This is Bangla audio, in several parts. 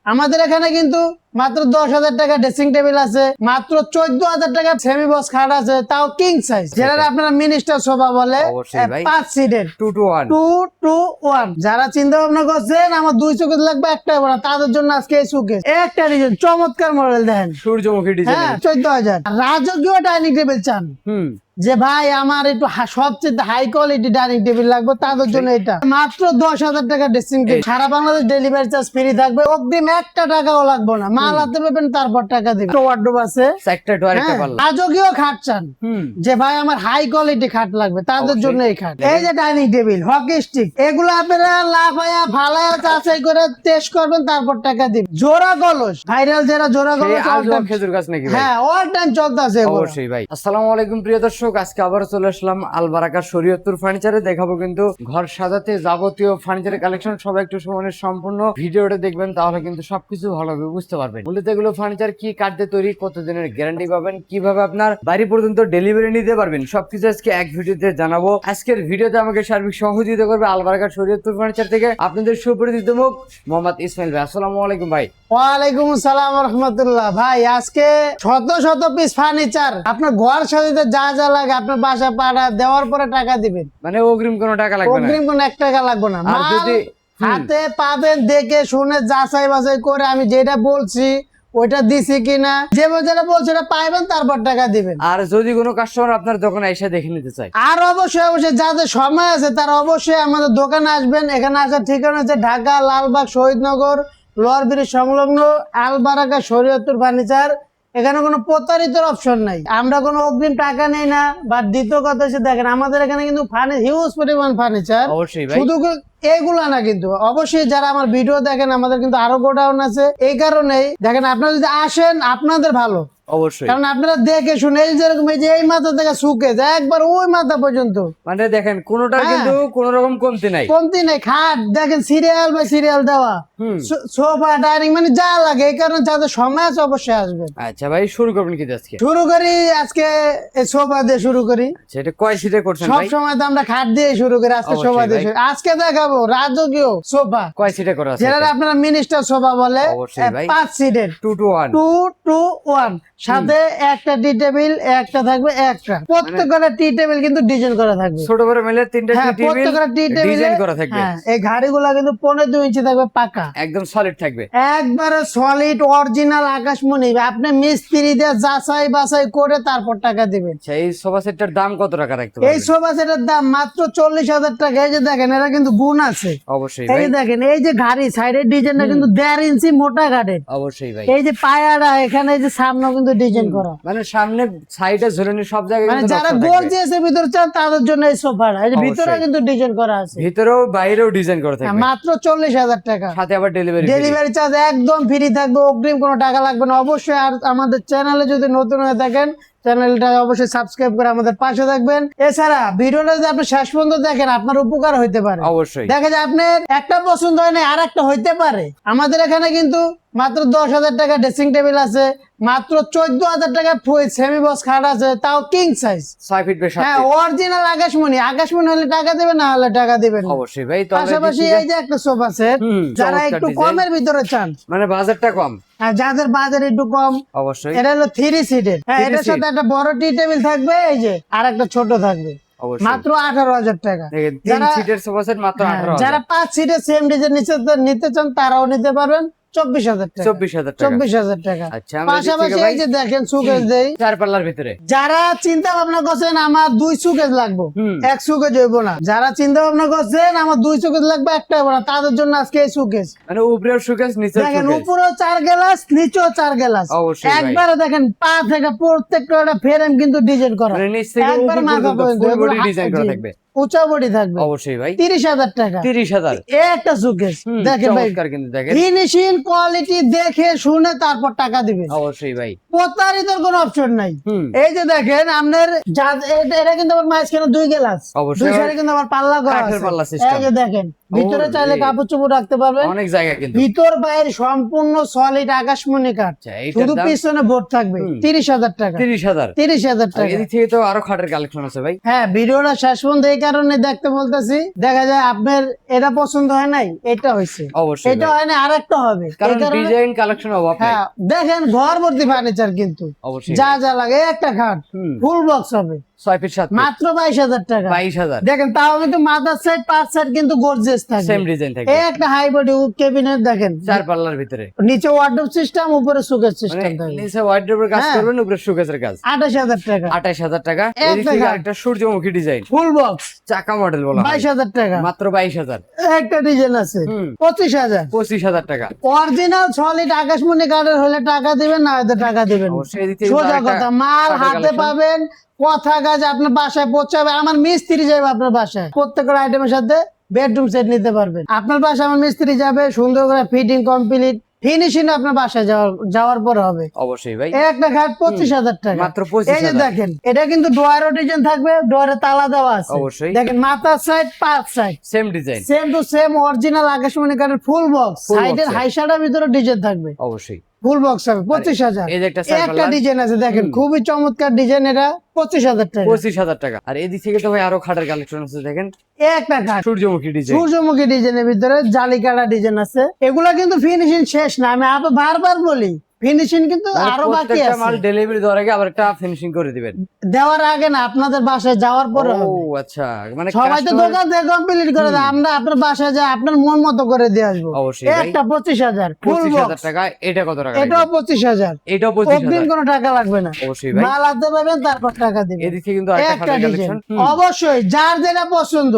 আমাদের এখানে কিন্তু মাত্র 10,000 টাকা ড্রেসিং টেবিল আছে, মাত্র 14,000 টাকা সেমি বক্স খাট আছে, তাও কিং সাইজ, যেটা আপনারা মিনিস্টার সোফা বলে। অবশ্যই ভাই। 5 সিটের 2 to 1 2 to 1। যারা চিন্তা ভাবনা করছেন আমার 2 শোকেস লাগবে একটা বড়, তাদের জন্য আজকে এই শোকেস একটা ডিজাইন চমৎকার মডেল দেখেন, সূর্যমুখী ডিজাইন। হ্যাঁ 14,000। রাজকীয় ডাইনিং টেবিল চান, যে ভাই আমার একটু সবচেয়ে হাই কোয়ালিটি ডাইনিং টেবিল লাগবে, তাদের জন্য এটা মাত্র 10,000 টাকা ড্রেসিং টেবিল। সারা বাংলাদেশ ডেলিভারি চার্জ ফ্রি থাকবে, অগ্রিম 1 টাকাও লাগবে না, মাল হাতে পাবেন তারপর টাকা দিবেন। ওয়ার্ডরোব আছে, সেক্টর টয়লেটটা পারলাম। রাজকীয় খাট চান, যে ভাই আমার হাই কোয়ালিটি খাট লাগবে, তাদের জন্য এই খাট। এই যে ডাইনিং টেবিল, হকি স্টিক, এগুলো আপনারা লাফায়া ফালায়া যাচাই করে টেস্ট করবেন, তারপর টাকা দিবেন। জোড়া কলস, ভাইরাল যারা জোড়া কলস, খেজুর গাছ নাকি ভাই? হ্যাঁ অল টাইম চলতেছে। অবশ্যই ভাই। আসসালামু আলাইকুম প্রিয় দর্শক, আজকে আবার চলে আসলাম আলবারাকা শরীয়তপুর ফার্নিচারে। দেখাবো কিন্তু ঘর সাজাতে যাবতীয় ফার্নিচারের কালেকশন। সবাই একটু সময় সম্পূর্ণ ভিডিওটা দেখবেন, তাহলে কিন্তু সবকিছু ভালোভাবে বুঝতে পারবেন। মূলত এগুলো ফার্নিচার কি কাঠ দিয়ে তৈরি, কতদিনের গ্যারান্টি পাবেন, কিভাবে আপনার বাড়ি পর্যন্ত ডেলিভারি নিতে পারবেন, সবকিছু আজকে এক ভিডিওতে জানাবো। আজকের ভিডিওতে আমাকে সার্বিক সহযোগিতা করবে আলবারাকা শরীয়তপুর ফার্নিচার থেকে আপনাদের সুপরিচিত মুখ মোহাম্মদ ইসমাইল ভাই। আসসালামু আলাইকুম ভাই। ওয়ালাইকুম আসসালাম রহমতুল্লাহ। ভাই আজকে শত শত পিস ফার্নিচার আপনার ঘর সাজাতে যা যা লাগে আপনার বাসা পাড়া দেওয়ার পরে টাকা দিবেন, মানে অগ্রিম কোনো টাকা লাগবে না? অগ্রিম কোনো 1 টাকা লাগবে না। আর যদি হাতে পাবেন, দেখে শুনে যাচাই বাছাই করে আমি যেটা বলছি ওইটা দিছি কিনা, যে যেটা বলছে এটা পাইবেন, তারপর টাকা দিবেন। আর যদি কোনো কাস্টমার আপনার দোকানে এসে দেখে নিতে চায়, আর অবশ্যই যাদের সময় আছে তারা অবশ্যই আমাদের দোকানে আসবেন। এখানে আসার ঠিকানা হচ্ছে ঢাকা লালবাগ শহীদনগর লোয়ার ব্রিজ সংলগ্ন আলবারাকা শরীয়তপুর ফার্নিচার। এখানে কোনো প্রতারিতর অপশন নাই, আমরা কোনো অগ্রিম টাকা নেই না। বা দ্বিতীয় কথা হচ্ছে দেখেন আমাদের এখানে কিন্তু হিউজ পরিমাণ ফার্নিচার, অবশ্যই ভাই। শুধু এগুলা না, কিন্তু অবশ্যই যারা আমার ভিডিও দেখেন আমাদের কিন্তু আরো গোডাউন আছে। এই কারণেই দেখেন আপনারা যদি আসেন আপনাদের ভালো, অবশ্যই, কারণ আপনারা দেখে শুনে এই যেরকম এই যে এই মাথা থেকে শুকে যায় একবার ওই মাথা পর্যন্ত, মানে দেখেন কোনোটা কিন্তু কোন রকম কমতি নাই, কমতি নেই। খাট দেখেন সিরিয়াল বাই সিরিয়াল দেওয়া, সোফা ডাইনিং মানে যা লাগে। এই কারণে যাদের সময় আছে অবশ্যই আসবেন। আচ্ছা ভাই, শুরু করবেন কি আজকে? শুরু করি আজকে এই সোফা দিয়ে শুরু করি। সেটা কয় সিটে করছেন সব ভাই? সময় তো আমরা খাট দিয়ে শুরু করি, আজকে অবশ্যই সোফা দিয়ে ভাই। শুরু। আজকে দেখাবো রাজকীয় সোফা, কয় সিটে করা আছে? যেটা আপনারা মিনিস্টার সোফা বলে। অবশ্যই ভাই। 5 সিটের 2 to 1 2 to 1, সাথে একটা টি টেবিল একটা থাকবে একটা। প্রত্যেকটা টি টেবিল কিন্তু ডিজাইন করা থাকবে, ছোট বড় মিলে 3টা হ্যাঁ টি টেবিল প্রত্যেকটা টি টেবিল ডিজাইন করা থাকবে। হ্যাঁ এই ঘাড়িগুলো কিন্তু 15-2 ইঞ্চি থাকবে পাকা, একদম সলিড থাকবে, একবারে সলিড অরিজিনাল আকাশমণি। আপনি মিস্ত্রি দিয়ে যাচাই বাছাই করে তারপর টাকা দিবেন। সেই সোফা সেটটার দাম কত টাকা রাখতে এই পারবেন? সোফা সেটের দাম মাত্র 40,000 টাকা। এই যে দেখেন এটা কিন্তু গুণ আছে, অবশ্যই এই ভাই। যে দেখেন এই যে ঘাড়ি সাইডের ডিজাইনটা কিন্তু 1.5 ইঞ্চি মোটা ঘাটের। অবশ্যই ভাই। এই যে পায়াটা এখানে এই যে সামনে কিন্তু ডিজাইন করা, মানে সামনে সাইডে ঝুলানো সব জায়গায় মানে কিন্তু যারা নকশা থাকবে। গর্জিয়াস এর ভিতর চান তাদের জন্য এই সোফাটা। এই যে ভিতরে অবশ্যই। কিন্তু ডিজাইন করা আছে, ভিতরেও বাইরেও ডিজাইন করা হ্যাঁ, থাকবে, মাত্র 40,000 টাকা। সাথে আবার ডেলিভারি। ডেলিভারি চার্জ একদম ফ্রি থাকবে, অগ্রিম কোনো টাকা লাগবে না। অবশ্যই আর আমাদের চ্যানেলে যদি নতুন হয়ে থাকেন চ্যানেলটা অবশ্যই সাবস্ক্রাইব করে আমাদের পাশে থাকবেন। এছাড়া ভিডিওটা যদি আপনি শেষ পর্যন্ত দেখেন আপনার উপকার হইতে পারে। অবশ্যই দেখা যায় আপনার একটা পছন্দ হয় না আর একটা হইতে পারে। আমাদের এখানে কিন্তু মাত্র 10,000 টাকা ড্রেসিং টেবিল আছে, মাত্র 14,000 টাকা সেমি বক্স খাট আছে, তাও কিং সাইজ 6 ফিট বাই 7 হ্যাঁ অরিজিনাল আকাশমণি। আকাশমণি হলে টাকা দেবেন, না হলে টাকা দিবেন না। অবশ্যই ভাই। তো পাশাপাশি এই যে একটা সোফা সেট, যারা চমৎকার একটু ডিজাইন। কমের ভিতরে চান, মানে বাজেটটা কম, আর যাদের বাজার একটু কম, অবশ্যই এটা হলো 3 সিটের। হ্যাঁ 3 এটার সাথে একটা বড় টি টেবিল থাকবে, এই যে আর একটা ছোট থাকবে, অবশ্যই। মাত্র 18,000 টাকা। দেখেন 3 যারা সিটের সোফা সেট মাত্র হ্যাঁ, 18,000। যারা 5 সিটের সেম ডিজাইন নিতে চান তারাও নিতে পারবেন 24,000 টাকা। 24,000 টাকা। 24,000 টাকা। আচ্ছা, আমরা পাশাপাশি দেখছি ভাই। এই যে দেখেন সুকেস দেই, 4 পাল্লার ভিতরে যারা চিন্তা ভাবনা করছেন আমার 2 সুকেস লাগবে, 1 সুকেস হইব না, যারা চিন্তা ভাবনা করছেন আমার 2 সুকেস লাগবে একটা হইব না, তাদের জন্য আজকে এই সুকেস। মানে উপরেও শোকেস নিচেও দেখেন শোকেস। উপরেও 4 গ্লাস নিচেও 4 গ্লাস, অবশ্যই ভাই। একবারে দেখেন পা থেকে প্রত্যেকটা ফ্রেম কিন্তু ডিজাইন করা, মানে নিচ থেকে একবার উপর মাথা পর্যন্ত পর্যন্ত ফুল বডি ডিজাইন করা জি, থাকবে, উঁচা বডি থাকবে। অবশ্যই ভাই। 30,000 টাকা 30,000 এই একটা সুকেস। দেখেন ভাই চমৎকার কিন্তু দেখেন, ফিনিশিং কোয়ালিটি দেখে শুনে তারপর টাকা দিবেন, অবশ্যই ভাই। প্রতারিতর কোনো অপশন নাই। এই যে দেখেন আপনার এটা কিন্তু আমার মাঝখানে 2 গ্লাস, অবশ্যই। 2 সাইডে কিন্তু আমার পাল্লা করা কাঠের আছে। পাল্লা system। এই যে দেখেন ভিতরে চাইলে রে। কাপড় চোপড় রাখতে পারবেন। অনেক জায়গা কিন্তু। ভিতর বাইরে সম্পূর্ণ সলিড আকাশমণি কাঠ, আচ্ছা, এইটার শুধু দাম পিছনে বোর্ড থাকবে। হুম। 30,000 টাকা। 30,000। 30,000 আর টাকা। এদিক থেকে তো আরো খাটের কালেকশন আছে ভাই। হ্যাঁ, ভিডিওটা শেষ পর্যন্ত এই কারণে দেখতে বলতেছি, দেখা যায় আপনার এটা পছন্দ হয় নাই, এটা হয়েছে, অবশ্যই এটা ভাই। হয় না আরেকটা হবে, কারণ এই কারণে। ডিজাইন কালেকশন অভাব নাই। হ্যাঁ, দেখেন ঘর ভর্তি ফার্নিচার কিন্তু অবশ্যই যা ভাই। যা লাগে, একটা খাট হুম। ফুল বক্স হবে 6 ফিট 7 ফিট মাত্র 22,000 টাকা। 22,000। দেখেন তাও কিন্তু মাথার সাইড পাঁচ সাইড কিন্তু গর্জিয়াস থাকবে। সেম ডিজাইন থাকবে। এই একটা হাই বডি উড ক্যাবিনেট দেখেন, 4 পাল্লার ভিতরে। নিচে ওয়ার্ডরোব সিস্টেম, উপরে সুকেস মানে সিস্টেম থাকবে। নিচে ওয়ার্ডরোবের কাজ হ্যাঁ। করবেন, উপরে শোকেসের কাজ। 28,000 টাকা 28,000 টাকা। এক এদিক থেকে টাকা। আরেকটা সূর্যমুখী ডিজাইন, ফুল বক্স চাকা মডেল বলা হয়। 22,000 টাকা। মাত্র 22,000। একটা ডিজাইন আছে হুম। 25,000। 25,000 টাকা। অরিজিনাল সলিড আকাশমণি কাঠের হলে টাকা দিবেন, না হয়তো টাকা দিবেন। অবশ্যই এদিক থেকে সোজা আরেকটা কথা, মাল কাঠের হাতে collection। পাবেন, কথা কাজ আপনার বাসায় পৌঁছাবে। আমার মিস্ত্রি যাবে আপনার বাসায়, প্রত্যেকটা আইটেমের সাথে বেডরুম সেট নিতে পারবেন। আপনার বাসায় আমার মিস্ত্রি যাবে, সুন্দর করে ফিটিং কমপ্লিট, ফিনিশিং আপনার বাসায় যাওয়ার পরে হবে। অবশ্যই ভাই। এই একটা খাট 25,000 টাকা। মাত্র 25,000। এই যে দেখেন, এটা কিন্তু ডোয়ারও ডিজাইন থাকবে, ডোয়ারে তালা দেওয়া আছে। অবশ্যই। দেখেন মাথার সাইড পাঁচ side same design. Same to same original আকাশমণি কাঠের ফুল বক্স, Full সাইডের box এর। হাইশাটার ভিতরে ডিজাইন থাকবে। অবশ্যই। ফুল বক্স হবে 25,000। এই যে একটা side একটা pallet। ডিজাইন আছে দেখেন, হুম। খুবই চমৎকার ডিজাইন, এটা 25,000 টাকা। 25,000 টাকা। আর এদিক থেকে তো ভাই আরো খাটের কালেকশন আছে দেখেন, একটা খাট সূর্যমুখী ডিজাইন। সূর্যমুখী ডিজাইনের ভিতরে জালি কাটা ডিজাইন আছে। এগুলা কিন্তু ফিনিশিং শেষ না, আমি আবার বারবার বলি, ফিনিশিং কিন্তু আরো বাকি প্রত্যেকটা মাল আছে। ডেলিভারি দেওয়ার আগে আবার একটা ফিনিশিং করে দিবেন। দেওয়ার আগে না, আপনাদের বাসায় যাওয়ার পরে ও হবে। আচ্ছা, মানে সবাই তো customer- দোকান থেকে কমপ্লিট করে দেয়, আমরা আপনার বাসায় যাই আপনার মন মতো করে দিয়ে আসবো। অবশ্যই ভাই। একটা 25,000 ফুল 25,000 বক্স। টাকা। এটা কত টাকা? এটাও 25,000। এটাও অগ্রিম 25,000। কোনো টাকা লাগবে না, অবশ্যই ভাই। মাল হাতে পাবেন তারপর টাকা দিবেন। এদিক থেকে কিন্তু আরেকটা একটা খাটের ডিজাইন কালেকশন। অবশ্যই যার যেটা পছন্দ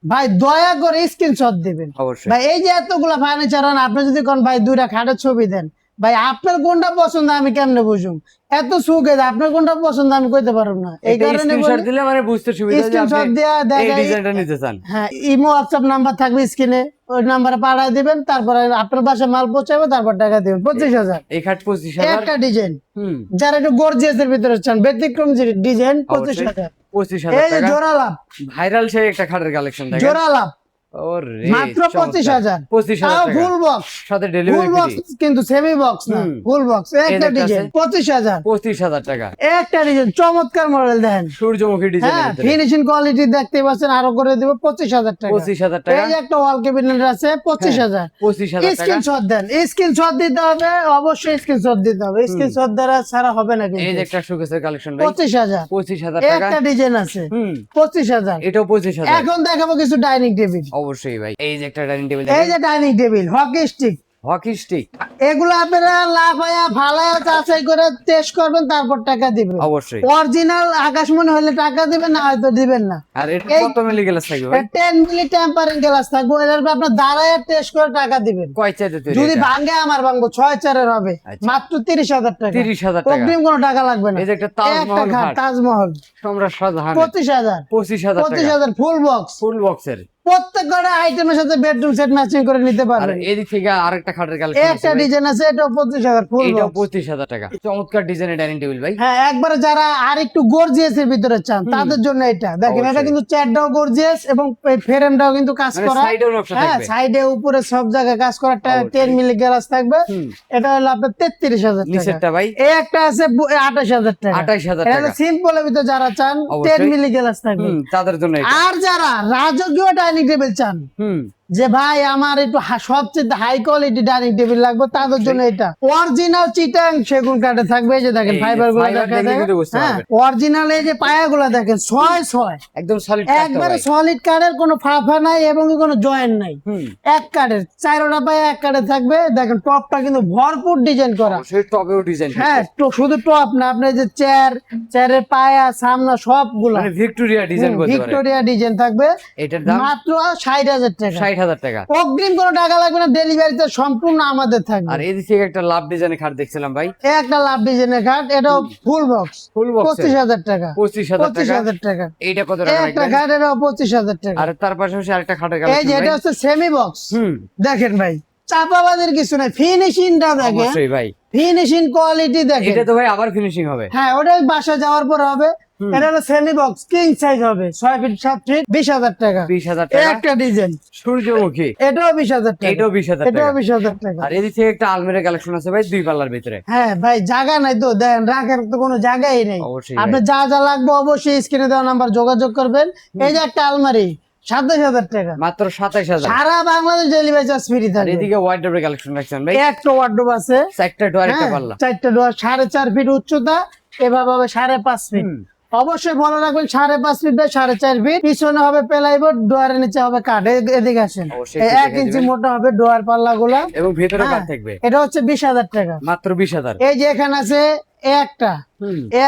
ভাই দয়া করে স্ক্রিনশট দিবেন। অবশ্যই। ভাই এই যে এতগুলা ফার্নিচার, আপনি যদি কোন ভাই দুইটা খাটের ছবি দেন, ভাই আপনার কোনটা পছন্দ আমি কেমনে বুঝুম? এত সুখে আপনার কোনটা পছন্দ আমি কইতে পারবো না, এই এটা কারণে স্ক্রিনশট দিলে মানে বুঝতে সুবিধা যে স্ক্রিনশট আপনি দেয়া এই দেখা ডিজাইনটা নিতে চান। হ্যাঁ, ইমো হোয়াটসঅ্যাপ নাম্বার থাকবে স্ক্রিনে, ওই নাম্বারে পাঠিয়ে দিবেন, তারপরে আপনার বাসায় মাল পৌঁছাবে, তারপর টাকা দিবেন। 25,000 এই খাট 25,000। একটা ডিজাইন। হুম। যারা একটু গর্জিয়াস এর ভিতরে চান, ব্যতিক্রম ডিজাইন, 25,000। 25,000 এই যে টাকা। জোড়া লাভ, ভাইরাল সেই একটা খাটের কালেকশন দেখেন। জোড়া লাভ ওরে মাত্র চমৎকার। 25,000। 25,000 তাও টাকা। ফুল বক্স, সাথে ফুল ডেলিভারি বক্স ফ্রি। কিন্তু সেমি বক্স না, হুম। Full box. একটা একটা ডিজাইন আছে। 25,000। 25,000 টাকা। একটা ডিজাইন চমৎকার মডেল দেখেন। সূর্যমুখী হ্যাঁ, ডিজাইনের ভিতরে। ফিনিশিং কোয়ালিটি দেখতে পাচ্ছেন, আরো করে দিব 25,000 টাকা। 25,000 টাকা। এই যে একটা ওয়াল ক্যাবিনেট আছে 25,000। 25,000 টাকা। স্ক্রিনশট দেন, স্ক্রিনশট দিতে হবে, অবশ্যই স্ক্রিনশট দিতে হবে, স্ক্রিনশট দ্বারা ছাড়া হবে না এই যে কিন্তু। একটা শোকেসের কালেকশন ভাই। 25,000। 25,000 এই টাকা। একটা ডিজাইন আছে হুম। 25,000। এটাও 25,000। এখন দেখাবো কিছু ডাইনিং টেবিল। অবশ্যই ভাই। এই যে একটা ডাইনিং টেবিল এই যে dining table, hockey stick, hockey stick. এগুলো আপনারা লাফায়া ফালায়া যাচাই করে টেস্ট করবেন, তারপর টাকা দিবেন। অবশ্যই। অরিজিনাল আকাশমণি হলে টাকা দিবেন, না হয়তো দিবেন না। আর এটা এই- কত মিলি গ্লাস থাকবে ভাই? 10 মিলি টেম্পারিং গ্লাস থাকবে, এর উপর আপনার দাঁড়ায় টেস্ট করে টাকা দিবেন। কয় চাইতে তৈরি যদি এটা? ভাঙ্গে আমার ভাঙবো 6/4 হবে, আচ্ছা। মাত্র 30,000 টাকা। 30,000 টাকা। অগ্রিম কোনো টাকা লাগবে না। এই যে একটা একটা তাজমহল খাট খাট। তাজমহল সম্রাট শাহজাহান। 25,000। 25,000 টাকা। 25,000 ফুল বক্স, ফুল বক্সের। প্রত্যেকটা আইটেমের সাথে বেডরুম সেট ম্যাচিং করে নিতে আর পারবেন। এদিক থেকে আরেকটা খাটের এই কালেকশন আছে একটা ভাই। ডিজাইন আছে, এটাও 25,000 ফুল এটাও বক্স। 25,000 টাকা। চমৎকার ডিজাইনের ডাইনিং টেবিল ভাই। হ্যাঁ, একবারে যারা আর একটু গর্জিয়াস এর ভিতরে চান তাদের জন্য এটা দেখেন। এটা অবশ্যই। কিন্তু চেয়ারটাও গর্জিয়াস এবং ফ্রেমটাও কিন্তু কাজ মানে করা। সাইডেও নকশা হ্যাঁ, থাকবে। সাইডে উপরে সব জায়গায় কাজ করা। অবশ্যই। 10 মিলি গ্লাস থাকবে। হুম। এটা হলো আপনার 33,000 টাকা। নিচেরটা ভাই এই একটা আছে 28,000 টাকা। 28,000 এটা টাকা। সিম্পল এর ভিতরে যারা চান অবশ্যই। 10 মিলি গ্লাস থাকবে। হুম, তাদের জন্য এটা। আর যারা রাজকীয় ডাইনিং টেবিল চান, হুম। যে ভাই আমার একটু সবচেয়ে হাই কোয়ালিটি ডাইনিং টেবিল লাগবে, তাদের জন্য এটা অরিজিনাল চিটাং সেগুন কাঠে থাকবে। এই যে দেখেন এই যে ফাইবার গুলো fiber দেখা দেখলে যায়। কিন্তু বুঝতে হ্যাঁ, পারবেন। অরিজিনাল এই যে পায়াগুলো দেখেন 6/6, একদম সলিড একবারে সলিড কাঠের, কোনো ফাঁফা নাই এবং কোনো জয়েন্ট নাই। হুম। এক কাঠের চারোটা পায়া এক কাঠে থাকবে। দেখেন টপটা কিন্তু ভরপুর ডিজাইন করা। অবশ্যই টপেও ডিজাইন। হ্যাঁ, শুধু টপ না, আপনার যে চেয়ারের পায়া সামনা সবগুলা মানে ভিক্টোরিয়া ডিজাইন বলতে পারে। ভিক্টোরিয়া ডিজাইন থাকবে। এটার দাম মাত্র 60,000 টাকা। 60,000 টাকা। অগ্রিম কোনো টাকা লাগবে না, ডেলিভারিতে সম্পূর্ণ আমাদের থাকবে। আর এদিক থেকে একটা লাভ ডিজাইনের খাট দেখছিলাম ভাই। এই একটা লাভ ডিজাইনের কাঠ, এটাও ফুল বক্স, ফুল বক্স 25,000 টাকা। 25,000 টাকা। 25,000 টাকা। এইটা কত এই টাকা একটা রাখবেন? কাঠ, এটাও 25,000 টাকা। আর তার পাশাপাশি আরেকটা খাটের এই যে কালেকশন এটা ভাই। হচ্ছে সেমি বক্স। হুম। দেখেন ভাই, চাপাবাদের কিছু নাই, ফিনিশিংটা দেখেন, অবশ্যই ভাই। ফিনিশিং কোয়ালিটি দেখেন। এটা তো ভাই আবার ফিনিশিং হবে। হ্যাঁ, ওটাই বাসা যাওয়ার পর হবে। এটা হলো সেমি বক্স কিং সাইজ হবে 6 ফিট 7 ফিট 20,000 টাকা। 20,000 এই টাকা। একটা ডিজাইন সূর্যমুখী, এটাও 20,000 টাকা। এটাও 20,000 এটাও টাকা। 20,000 টাকা। আর এদিক থেকে একটা আলমিরা কালেকশন আছে ভাই 2 পাল্লার ভিতরে। হ্যাঁ ভাই, জায়গা নাই তো দেন, রাখার তো কোনো জায়গাই নেই। অবশ্যই আপনার যা যা লাগবে অবশ্যই স্ক্রিনে দেওয়া নাম্বার যোগাযোগ করবেন। এই যে একটা আলমারি 27,000 টাকা, মাত্র 27,000। সারা বাংলাদেশ ডেলিভারি চার্জ ফ্রি আর থাকবে। এদিকে ওয়াইড্রোবের কালেকশন রাখছেন ভাই, একটা ওয়ার্ডরোব আছে, 4টা ডোর একটা হ্যাঁ, পাল্লা। 4টা ডোর, 4.5 ফিট উচ্চতা, এভাবে হবে 5.5 ফিট। অবশ্যই মনে রাখবেন 5.5 ফিট বাই 4.5 ফিট। পিছনে হবে প্লাইবোর্ড, ডোয়ারের নিচে হবে কাঠ। এদিকে আসেন, অবশ্যই এই একটু 1 দেখে ইঞ্চি দিবেন। মোটা হবে ডোয়ার পাল্লা গুলা। এবং ভিতরে হ্যাঁ, কাঠ থাকবে। এটা হচ্ছে 20,000 টাকা। মাত্র 20,000। এই যে এখানে আছে একটা,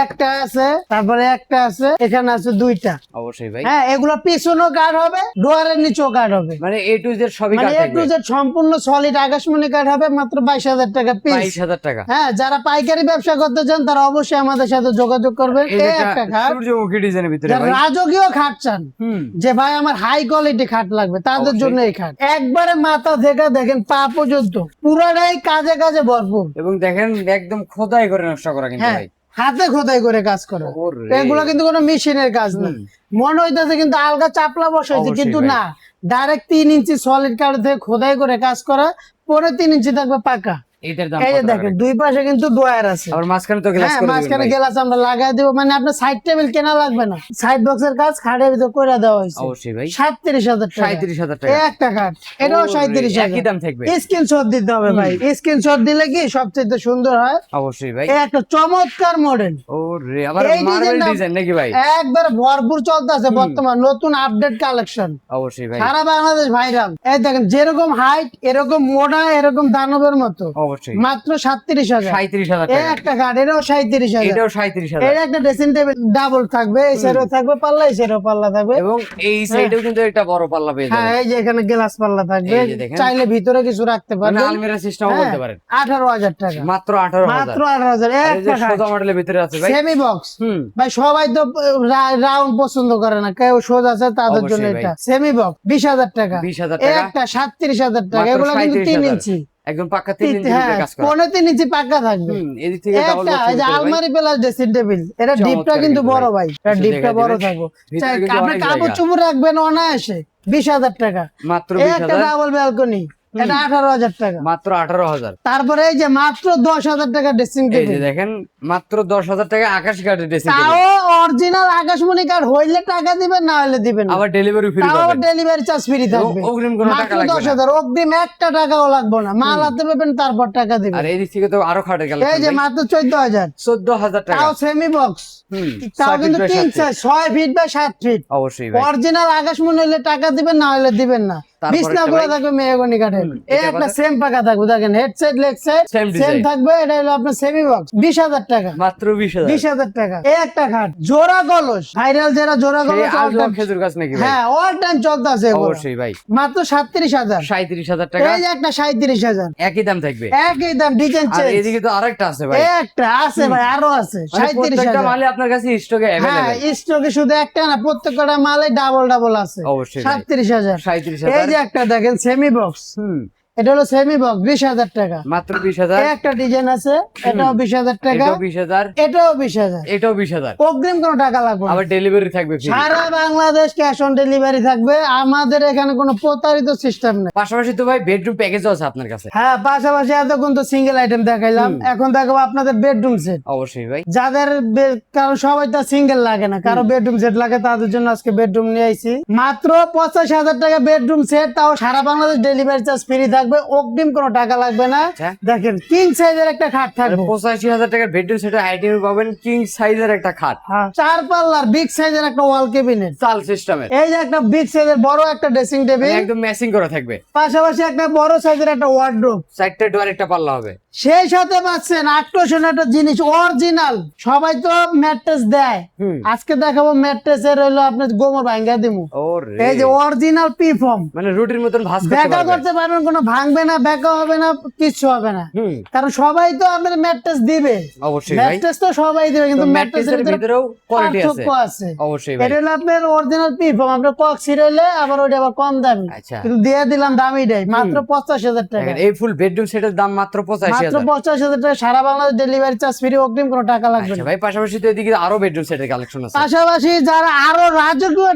একটা আছে, তারপরে একটা আছে, এখানে আছে 2টা। অবশ্যই ভাই, হ্যাঁ, এগুলো পিছনেও কাঠ হবে, ডোয়ারের নিচেও কাঠ হবে, মানে A to Z সবই কাঠ মানে A to থাকবে। Z সম্পূর্ণ সলিড আকাশমণি কাঠ হবে, মাত্র 22,000 টাকা পিস। 22,000 টাকা। হ্যাঁ, যারা পাইকারি ব্যবসা করতে চান তারা অবশ্যই আমাদের সাথে যোগাযোগ করবেন। এই যে এই একটা খাট, সূর্যমুখী ডিজাইনের ভিতরে যারা ভাই। রাজকীয় খাট চান, যে ভাই আমার হাই কোয়ালিটি খাট লাগবে, তাদের অবশ্যই। জন্য এই খাট। একবারে মাথা থেকে দেখেন পা পর্যন্ত পুরাটাই কাজে কাজে ভরপুর। এবং দেখেন একদম খোদাই করে নষ্ট করা কিন্তু হ্যাঁ, ভাই। হাতে খোদাই করে কাজ করে। ওরে। এগুলো কিন্তু কোনো মেশিনের কাজ না। মনে হইতেছে কিন্তু আলগা চাপলা বসাইছে, অবশ্যই কিন্তু ভাই। না, ডাইরেক্ট 3 ইঞ্চি সলিড কাঠ থেকে খোদাই করে কাজ করা, পরে 3 ইঞ্চি থাকবে পাকা। এটার দাম এই যে কত টাকা? দেখেন দুই পাশে কিন্তু ড্রয়ার আছে। আবার মাঝখানে তো গ্লাস হ্যাঁ, করে দিবেন মাঝখানে ভাই। গ্লাস আমরা লাগাই দেবো, মানে আপনার সাইড টেবিল কেনা লাগবে না, সাইড বক্সের কাজ খাটের ভিতর করে দেওয়া হয়েছে। অবশ্যই ভাই, 37,000 টাকা। 37,000 টাকা। এই একটা খাট, এটাও ওরে, 37,000। একই দাম থাকবে। স্ক্রিনশট দিতে হবে ভাই, স্ক্রিনশট দিলে কি সবচেয়ে সুন্দর হয়। অবশ্যই ভাই। এই একটা চমৎকার মডেল, ওরে, আবার এই মার্বেল ডিজাইনটা ডিজাইন নাকি ভাই? একবার ভরপুর চলতেছে বর্তমান, নতুন আপডেট কালেকশন, অবশ্যই ভাই, সারা বাংলাদেশ ভাইরাল। এই দেখেন যেরকম হাইট, এরকম মোটা, এরকম দানবের মতো, অবশ্যই। মাত্র 37,000। 37,000 এই টাকা। একটা কাঠ, এটাও 37,000। এটাও 37,000। এর একটা ড্রেসিং টেবিল ডাবল থাকবে, এই সাইডেও থাকবে পাল্লা, এই সাইডেও পাল্লা থাকবে। এবং এই সাইডেও কিন্তু একটা বড় পাল্লা পেয়ে হ্যাঁ, যাবেন। এই যে এখানে গ্লাস পাল্লা থাকবে, এই যে দেখেন। চাইলে ভিতরে কিছু রাখতে মানে পারবেন। আলমিরা সিস্টেমও বলতে পারেন। 18,000 টাকা, মাত্র 18,000। মাত্র 18,000। আর এই যে একটা সোজা মডেলের ভিতরে আছে ভাই। সেমি বক্স, হুম। ভাই সবাই তো রাউন্ড পছন্দ করে না, কেউ সোজা আছে, তাদের জন্য অবশ্যই ভাই। এটা সেমি বক্স 20,000 টাকা। 20,000 এই টাকা। একটা 37,000 টাকা। মাত্র এগুলো কিন্তু 3 37,000 ইঞ্চি, একদম পাক্কা 3 ইঞ্চি হ্যাঁ, কাজ করা। 3.5 ইঞ্চি পাকা থাকবে। এদিক থেকে ডাবল একটা এই যে আলমারি প্লাস ড্রেসিং টেবিল, এটা চমৎকার ডিপটা কিন্তু কিন্তু বড় ভাই। ভাই, এটা একটু ডিপটা দেখাই বড় দিবেন। থাকবে। ভিতরে কিন্তু আপনি অনেক কাপড় জায়গা। চুপড় রাখবেন অনায়াসে। 20,000 টাকা। মাত্র এই একটা 20,000। ডাবল ব্যালকনি, এটা 18,000 টাকা। মাত্র 18,000। তারপরে এই যে মাত্র 10,000 টাকা ড্রেসিং এই যে টেবিল, দেখেন মাত্র 10,000 টাকা আকাশি কাঠের ড্রেসিং টেবিল। তাও অরিজিনাল আকাশমণি কার্ড, হইলে টাকা দিবেন, না হলে দিবেন না। আবার ডেলিভারি ফ্রি তাও পাবেন। ডেলিভারি চার্জ ফ্রি থাকবে। অগ্রিম কোনো টাকা মাত্র লাগবে না। 10,000, অগ্রিম একটা টাকাও লাগবে না, মাল হাতে পাবেন তারপর টাকা দিবেন। আর এই দিক থেকে তো আরো খাটে গেল এই যে মাত্র 14,000, 14,000 টাকা। তাও সেমি বক্স, তাও 6 কিন্তু feet by 3 7 feet. 6 feet by 7 feet. অবশ্যই ভাই। অরিজিনাল আকাশমণি হলে টাকা দিবেন, না হলে দিবেন না। তারপরে বিছনাগুলো একটা ভাই- থাকবে মেহগনি কাঠের। এই এটা একটা কত? সেম পাকা থাকবে, দেখেন head side leg side Same same design। থাকবে। এটা হলো আপনার সেমি বক্স 20,000 টাকা। মাত্র 20,000। 20,000 টাকা। এই একটা খাট জোড়া কলস, ভাইরাল যারা জোড়া সেই কলস all আজও time- খেজুর গাছ নাকি ভাই? হ্যাঁ, অল টাইম চলতেছে এগুলো। অবশ্যই ভাই। মাত্র 37,000। 37,000 টাকা। এই যে একটা 37,000, একই দাম থাকবে। একই দাম, ডিজাইন আর চেঞ্জ। এদিকে তো আরেকটা আছে ভাই। এই একটা আছে ভাই, আরো আছে মানে প্রত্যেকটা 37,000। মালে আপনার কাছে স্টকে হ্যাঁ, अवेलेबल। স্টকে শুধু একটা না, প্রত্যেকটা মালে ডাবল ডাবল আছে। অবশ্যই ভাই। 37,000। 37,000। এই যে একটা দেখেন সেমি বক্স, এটা হলো সেমি বক্স 20,000 টাকা। মাত্র 20,000। এই একটা ডিজাইন আছে, এটাও 20,000 টাকা, এটাও 20,000। এটাও 20,000। এটাও 20,000। অগ্রিম কোনো টাকা লাগবে না। আবার ডেলিভারি থাকবে ফ্রি। সারা বাংলাদেশ ক্যাশ অন ডেলিভারি থাকবে, আমাদের এখানে কোনো প্রতারিত সিস্টেম নেই। পাশাপাশি তো ভাই বেডরুম প্যাকেজও আছে আপনার কাছে। হ্যাঁ, পাশাপাশি এতক্ষণ তো সিঙ্গেল আইটেম দেখাইলাম, এখন দেখাবো আপনাদের বেডরুম সেট। অবশ্যই ভাই। যাদের কারণ সবাই তো সিঙ্গেল লাগে না, কারো বেডরুম সেট লাগে, তাদের জন্য আজকে বেডরুম নিয়ে আইছি। মাত্র 85,000 টাকা বেডরুম সেট, তাও সারা বাংলাদেশ ডেলিভারি চার্জ ফ্রি থাকবে, অগ্রিম কোনো টাকা লাগবে না। আচ্ছা। দেখেন কিং সাইজের একটা খাট থাকবে, 85,000 টাকার বেডরুম সেট আইটেম পাবেন, কিং সাইজের একটা খাট, 4 পাল্লার বিগ সাইজের একটা ওয়াল কেবিনেট, চাল সিস্টেমের, এই যে একটা বিগ সাইজের বড় একটা ড্রেসিং টেবিল, একদম ম্যাচিং করা থাকবে। পাশাপাশি একটা বড় সাইজের একটা ওয়ার্ডরোব, 4টা ডোর একটা পাল্লা হবে। সেই সাথে পাচ্ছেন আকর্ষণ একটা জিনিস অরিজিনাল। সবাই তো ম্যাট্রেস দেয়, আজকে দেখাবো ম্যাট্রেসের হলো আপনার গোমর ভাঙ্গা দিমু। ওরে, এই যে অরিজিনাল পি ফর্ম, মানে রুটির মতন ভাঁজ করতে ব্যাকা পারবে। করতে পারবেন, কোনো ভাঙবে না, ব্যাকা হবে না, কিচ্ছু হবে না। কারণ সবাই তো আপনার ম্যাট্রেস দিবে, অবশ্যই ভাই। ম্যাট্রেস তো সবাই দিবে, কিন্তু তো ম্যাট্রেসের ম্যাট্রেসের ভিতরেও কোয়ালিটি আছে। পার্থক্য আছে। অবশ্যই ভাই। এটা হলো আপনার অরিজিনাল পি ফর্ম, আপনার কক সিরিয়ালে আবার ওইটা আবার কম দামি, আচ্ছা। কিন্তু দিয়ে দিলাম দামিটাই, মাত্র 85,000 টাকা। দেখেন এই ফুল বেডরুম সেটের দাম মাত্র 85,000 মাত্র 85,000 টাকা, সারা বাংলাদেশ ডেলিভারি চার্জ ফ্রি, অগ্রিম কোনো টাকা লাগবে আচ্ছা না। ভাই, পাশাপাশি তো এদিকে আরো বেডরুম সেটের কালেকশন আছে। পাশাপাশি যারা আরো রাজকীয়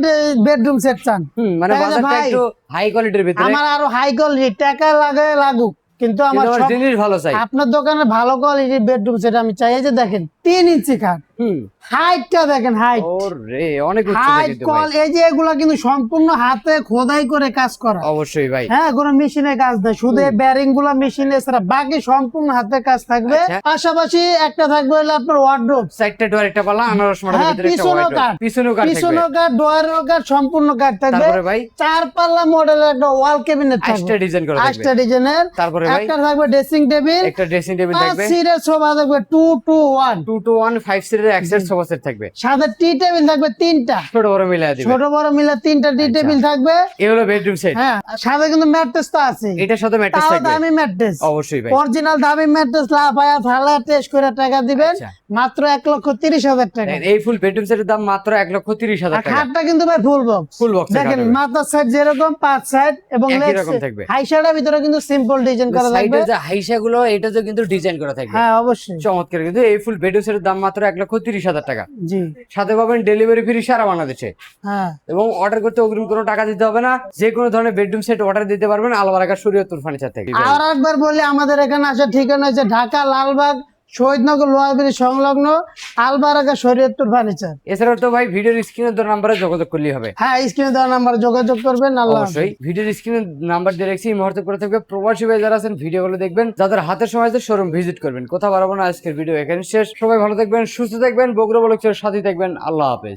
বেডরুম সেট চান, মানে ঠিক আছে বাজারটা ভাই, একটু হাই কোয়ালিটির ভিতরে, আমার আরো হাই কোয়ালিটি টাকা লাগে লাগুক, কিন্তু আমার কিন্তু আমার জিনিস ভালো চাই। আপনার দোকানে ভালো কোয়ালিটির বেডরুম সেট আমি চাই। এই যে দেখেন 3 ইঞ্চি খাট, হাইটটা দেখেন, হাইট, ওরে অনেক উচ্চতা হাইট কিন্তু কল, ভাই। এই যে এগুলা কিন্তু সম্পূর্ণ হাতে খোদাই করে কাজ করা। অবশ্যই ভাই। হ্যাঁ, কোনো মেশিনে কাজ নাই, শুধু ব্যারিং গুলা মেশিনে ছাড়া বাকি সম্পূর্ণ হাতে কাজ থাকবে। আচ্ছা। পাশাপাশি একটা থাকবে হলো আপনার ওয়ার্ডরোব, সাইডটা ডোর একটা পাল্লা, আনারস মডেলের হ্যাঁ, ভিতরে একটা পিছনেও white কাঠ, door। পিছনেও কাঠ থাকবে। পিছনেও কাঠ, ডোয়ারেও কাঠ, সম্পূর্ণ কাঠ থাকবে। তারপরে ভাই 4 পাল্লা মডেলের একটা ওয়াল ক্যাবিনেট থাকবে, আইসটা ডিজাইন করা থাকবে। 8টা ডিজাইনের। তারপরে ভাই একটা থাকবে ড্রেসিং টেবিল, একটা ড্রেসিং টেবিল 5 থাকবে, সিটের সোফা থাকবে 2 to 1, 2 to 1 5 সিটের এক্সেস সোফা সেট থাকবে। সাথে টি টেবিল থাকবে 3টা, ছোট বড় মিলাই দিবে। ছোট বড় মিলে 3টা টি টেবিল থাকবে। এই হলো বেডরুম সেট। হ্যাঁ, সাথে কিন্তু ম্যাট্রেস তো আছে, এটার সাথে ম্যাট্রেস তাও থাকবে। দামি ম্যাট্রেস, অবশ্যই ভাই। অরিজিনাল দামি ম্যাট্রেস, লাফায়া ফালা টেস্ট করে টাকা দিবেন, আচ্ছা। মাত্র 1,30,000 টাকা। এই ফুল বেডরুম সেটের দাম মাত্র 1,30,000 আর টাকা। খাটটা কিন্তু ভাই ফুল বক্স, ফুল বক্স দেখেন মাথার সাইড যেরকম 5 সাইড এবং একই লেগ রকম থাকবে। হাইশাটার ভিতরে কিন্তু সিম্পল ডিজাইন করা থাকবে। সাইডে যে হাইসা গুলো এটা তো কিন্তু ডিজাইন করা থাকবে। হ্যাঁ, অবশ্যই, চমৎকার। কিন্তু এই ফুল বেডরুম সেটের দাম মাত্র 1,30,000 টাকা। জি, সাথে পাবেন ডেলিভারি ফ্রি সারা বাংলাদেশে, হ্যাঁ। এবং অর্ডার করতে অগ্রিম কোনো টাকা দিতে হবে না। যে কোনো ধরনের বেডরুম সেট অর্ডার দিতে পারবেন আলবারাকা শরীয়তুল ফার্নিচার থেকে। আর একবার বলি, আমাদের এখানে আসার ঠিকানা হচ্ছে ঢাকা লালবাগ শহীদনগর লোহারবিরি সংলগ্ন আলবারাকা শরীয়তুল ফার্নিচার। এছাড়াও তো ভাই ভিডিওর স্ক্রিনে দেওয়া নাম্বারে যোগাযোগ করলেই হবে। হ্যাঁ, স্ক্রিনে দেওয়া নাম্বারে যোগাযোগ করবেন। আল্লাহ হাফেজ। অবশ্যই ভিডিওর স্ক্রিনে নাম্বার দিয়ে রাখছি, এই মুহূর্তে করে থাকবে। প্রবাসী ভাই যারা আছেন ভিডিওগুলো দেখবেন, যাদের হাতের সময় আছে শোরুম ভিজিট করবেন। কোথাও বাড়াবো না, আজকের ভিডিও এখানে শেষ। সবাই ভালো থাকবেন, সুস্থ থাকবেন, বগুড়া বলকের সাথে থাকবেন। আল্লাহ হাফেজ।